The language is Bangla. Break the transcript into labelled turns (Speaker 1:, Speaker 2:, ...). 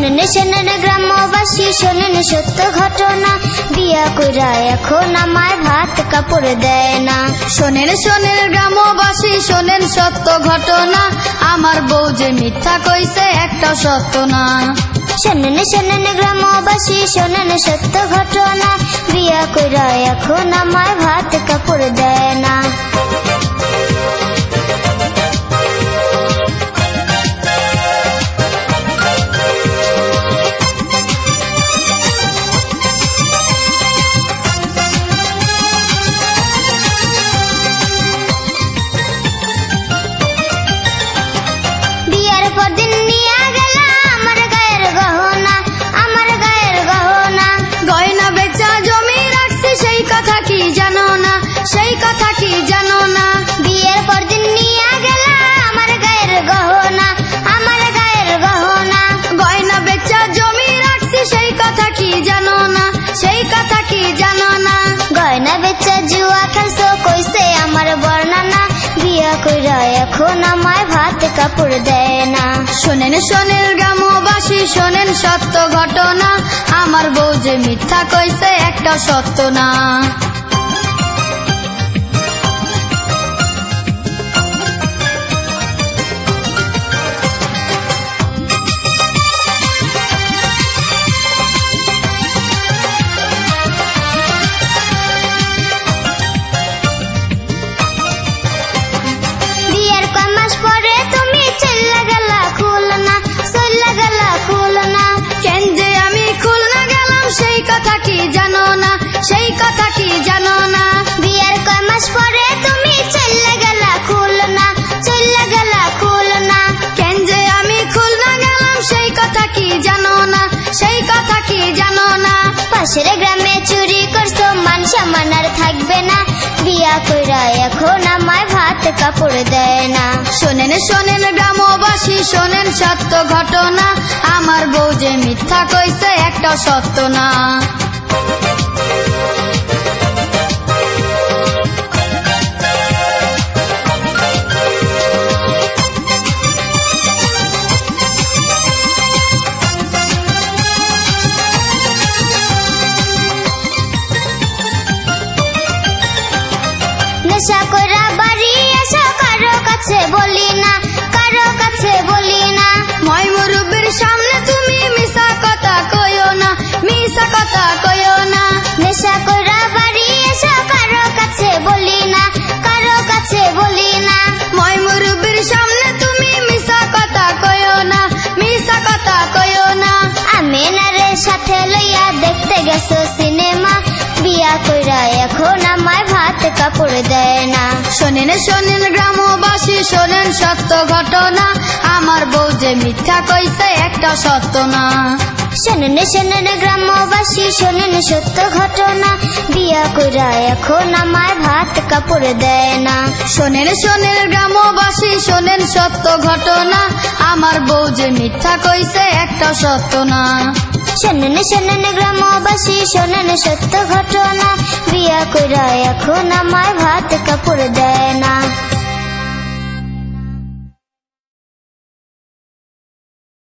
Speaker 1: শোনেন শোনেন গ্রামবাসী শোনেন সত্য ঘটনা, বিয়া কইরা এখন আমায় ভাত কাপড় দেয় না।
Speaker 2: শোনেন শোনেন গ্রামবাসী শোনেন সত্য ঘটনা, আমার বউ যে মিথ্যা কইছে একটা সত্য না।
Speaker 1: শোনেন শোনেন গ্রামবাসী শোনেন সত্য ঘটনা, বিয়া কইরা এখন আমায় ভাত কাপড় দেয় না। এখন আমায় ভাত কাপড় দেয় না।
Speaker 2: শোনেন শোনেন গ্রামবাসী শোনেন সত্য ঘটনা, আমার বউ যে মিথ্যা কইছে একটা সত্য না। সেই কথা কি জানো না?
Speaker 1: বিয়ের কয় মাস পরে তুমি চলে গেলা খুলনা, চলে গেলা খুলনা।
Speaker 2: কেন যে আমি খুলনা গেলাম সেই কথা কি জানো না? সেই কথা কি জানো না?
Speaker 1: পাশের গ্রামে চুরি করছো মান সম্মান আর থাকবে না, বিয়া কইরা এখন আমায় ভাত কাপড় দেয় না।
Speaker 2: শোনেন শোনেন গ্রামবাসী শোনেন সত্য ঘটনা, আমার বউ যে মিথ্যা কইছে একটা সত্য না।
Speaker 1: নেশা কইরা বাড়ি এসো কারো কাছে বলি না, কারো কাছে বলি না।
Speaker 2: মই মুরব্বির সামনে তুমি মিছা কথা কইও না, মিছা কথা কইও না।
Speaker 1: নেশা কইরা বাড়ি এসো কারো কাছে বলি না, কারো কাছে বলি না।
Speaker 2: মই মুরব্বির সামনে তুমি মিছা কথা কইও না, মিছা কথা কইও না।
Speaker 1: আমিনারে সাথে লইয়া দেখতে গেছো সিনেমা, বিয়া কইরা এখন আমায় ভাত কাপড় দেয় না।
Speaker 2: শোনেন শোনেন গ্রামবাসী শোনেন সত্য ঘটনা, আমার বউ যে মিথ্যা কইছে একটা সত্য না।
Speaker 1: শোনেন শোনেন গ্রামবাসী শোনেন সত্য ঘটনা, বিয়া কইরা এখন আমায় ভাত কাপড় দেয় না।
Speaker 2: শোনেন শোনেন গ্রামবাসী শোনেন সত্য ঘটনা, আমার বউ যে মিথ্যা কইছে একটা সত্য না।
Speaker 1: শোনেন শোনেন গ্রামবাসী শোনেন সত্য ঘটনা, বিয়া কইরা এখন আমায় ভাত কাপড় দেয় না।